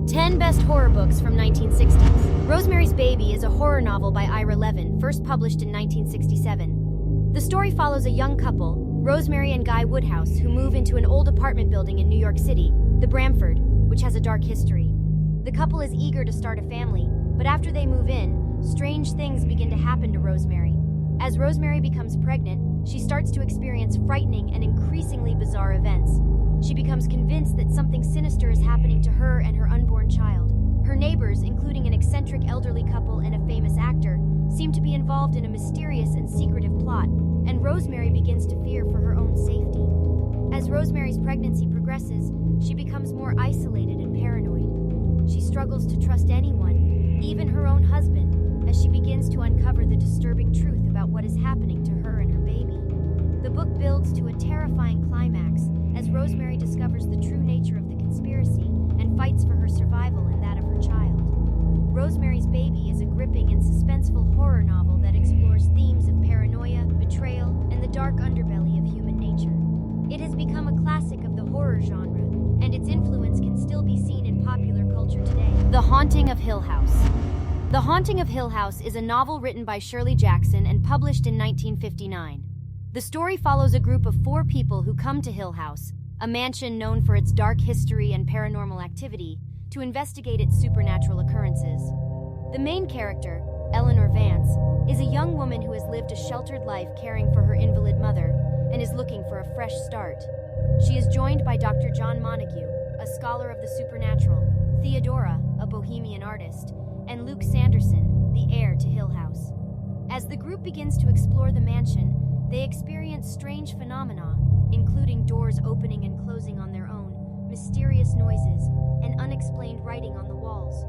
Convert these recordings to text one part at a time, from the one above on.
10 Best Horror Books from 1960s. Rosemary's Baby is a horror novel by Ira Levin, first published in 1967. The story follows a young couple, Rosemary and Guy Woodhouse, who move into an old apartment building in New York City, the Bramford, which has a dark history. The couple is eager to start a family, but after they move in, strange things begin to happen to Rosemary. As Rosemary becomes pregnant, she starts to experience frightening and increasingly bizarre events. She becomes convinced that something sinister is happening to her and her unborn child. Her neighbors, including an eccentric elderly couple and a famous actor, seem to be involved in a mysterious and secretive plot, and Rosemary begins to fear for her own safety. As Rosemary's pregnancy progresses, she becomes more isolated and paranoid. She struggles to trust anyone, even her own husband, as she begins to uncover the disturbing truth about what is happening to her and her baby. The book builds to a terrifying climax as Rosemary discovers the true nature of the conspiracy and fights for her survival and that of her child. Rosemary's Baby is a gripping and suspenseful horror novel that explores themes of paranoia, betrayal, and the dark underbelly of human nature. It has become a classic of the horror genre, and its influence can still be seen in popular culture today. The Haunting of Hill House. The Haunting of Hill House is a novel written by Shirley Jackson and published in 1959. The story follows a group of 4 people who come to Hill House, a mansion known for its dark history and paranormal activity, to investigate its supernatural occurrences. The main character, Eleanor Vance, is a young woman who has lived a sheltered life caring for her invalid mother and is looking for a fresh start. She is joined by Dr. John Montague, a scholar of the supernatural, Theodora, a bohemian artist, and Luke Sanderson, the heir to Hill House. As the group begins to explore the mansion, they experience strange phenomena, including doors opening and closing on their own, mysterious noises, and unexplained writing on the walls.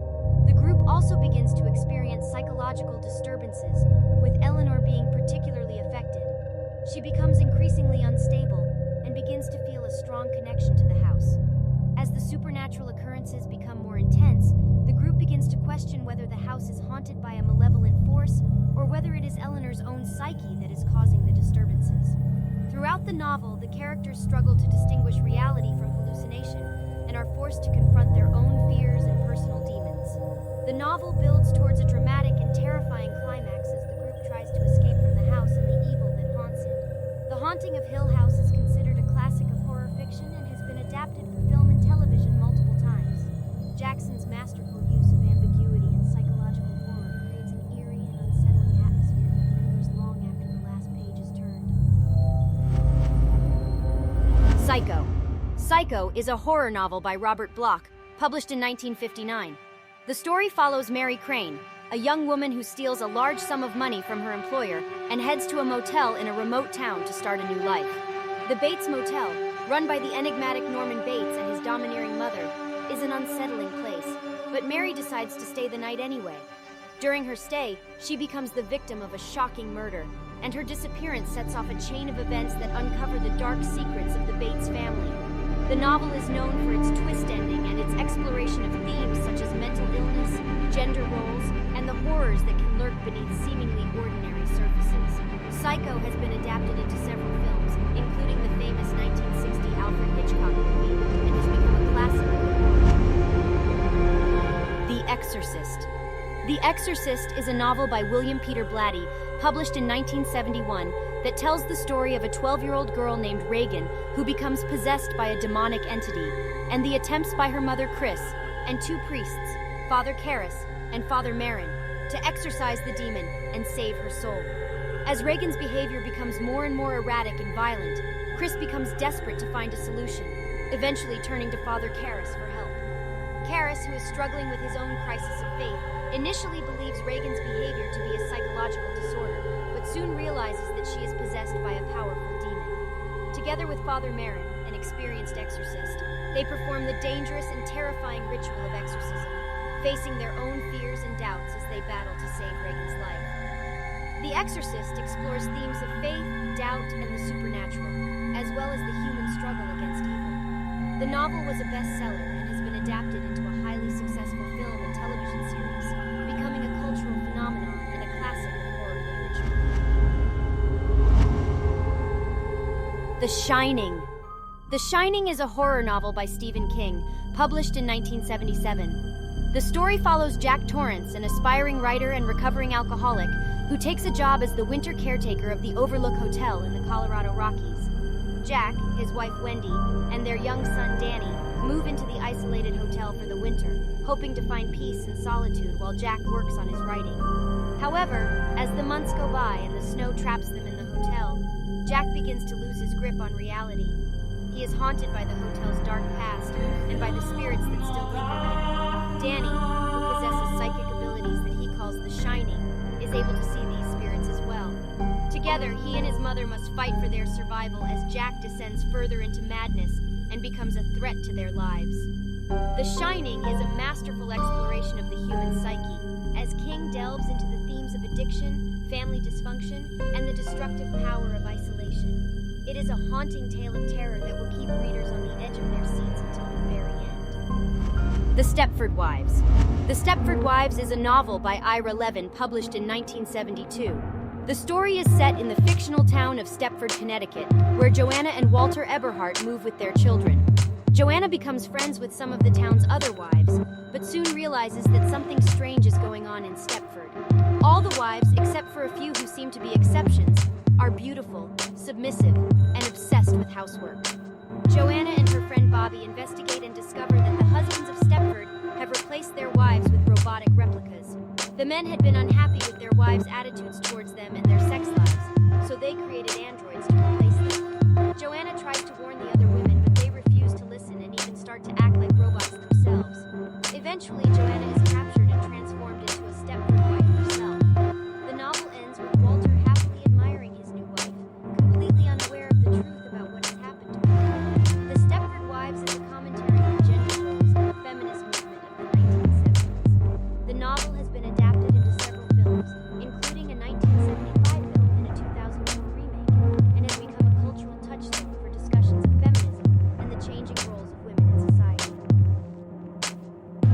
The group also begins to experience psychological disturbances, with Eleanor being particularly affected. She becomes increasingly unstable and begins to feel a strong connection to the house. As the supernatural occurrences become more intense, the group begins to question whether the house is haunted by a malevolent force or whether it is Eleanor's own psyche that is causing the disturbances. Throughout the novel, the characters struggle to distinguish reality from hallucination and are forced to confront their own fears and personal demons. The novel builds towards a dramatic and terrifying climax as the group tries to escape from the house and the evil that haunts it. The Haunting of Hill House is considered a classic of horror fiction and has been adapted for film and television multiple times. Jackson's masterful use of ambiguity and psychological horror creates an eerie and unsettling atmosphere that lingers long after the last page is turned. Psycho. Psycho is a horror novel by Robert Bloch, published in 1959. The story follows Mary Crane, a young woman who steals a large sum of money from her employer and heads to a motel in a remote town to start a new life. The Bates Motel, run by the enigmatic Norman Bates and his domineering mother, is an unsettling place, but Mary decides to stay the night anyway. During her stay, she becomes the victim of a shocking murder, and her disappearance sets off a chain of events that uncover the dark secrets of the Bates family. The novel is known for its twist ending and its exploration of themes such as mental illness, gender roles, and the horrors that can lurk beneath seemingly ordinary surfaces. Psycho has been adapted into several films, including the famous 1960 Alfred Hitchcock movie, and has become a classic of horror. The Exorcist. The Exorcist is a novel by William Peter Blatty, published in 1971, that tells the story of a 12-year-old girl named Reagan who becomes possessed by a demonic entity, and the attempts by her mother Chris and 2 priests, Father Karras and Father Marin, to exorcise the demon and save her soul. As Reagan's behavior becomes more and more erratic and violent, Chris becomes desperate to find a solution, eventually turning to Father Karras for help. Karras, who is struggling with his own crisis of faith, initially believes Reagan's behavior to be a psychological disorder, but soon realizes that she is possessed by a powerful demon. Together with Father Marin, an experienced exorcist, they perform the dangerous and terrifying ritual of exorcism, facing their own fears and doubts as they battle to save Reagan's life. The Exorcist explores themes of faith, doubt, and the supernatural, as well as the human struggle against evil. The novel was a bestseller and has been adapted into a highly successful film and television series, becoming a cultural phenomenon and a classic of horror literature. The Shining. The Shining is a horror novel by Stephen King, published in 1977. The story follows Jack Torrance, an aspiring writer and recovering alcoholic, who takes a job as the winter caretaker of the Overlook Hotel in the Colorado Rockies. Jack, his wife Wendy, and their young son Danny move into the isolated hotel for the winter, hoping to find peace and solitude while Jack works on his writing. However, as the months go by and the snow traps them in the hotel, Jack begins to lose his grip on reality. He is haunted by the hotel's dark past and by the spirits that still linger there. Danny, who possesses psychic abilities that he calls the Shining, is able to see these spirits as well. Together, he and his mother must fight for their survival as Jack descends further into madness and becomes a threat to their lives. The Shining is a masterful exploration of the human psyche, as King delves into the themes of addiction, family dysfunction, and the destructive power of isolation. It is a haunting tale of terror that will keep readers on the edge of their seats until the very end. The Stepford Wives. The Stepford Wives is a novel by Ira Levin published in 1972. The story is set in the fictional town of Stepford, Connecticut, where Joanna and Walter Eberhart move with their children. Joanna becomes friends with some of the town's other wives, but soon realizes that something strange is going on in Stepford. All the wives, except for a few who seem to be exceptions, are beautiful, submissive, and obsessed with housework. Joanna and her friend Bobby investigate and discover that the husbands of Stepford have replaced their wives with robotic replicas. The men had been unhappy with their wives' attitudes towards them and their sex lives, so they created androids to replace them. Joanna tries to warn the other women, but they refuse to listen and even start to act like robots themselves. Eventually, Joanna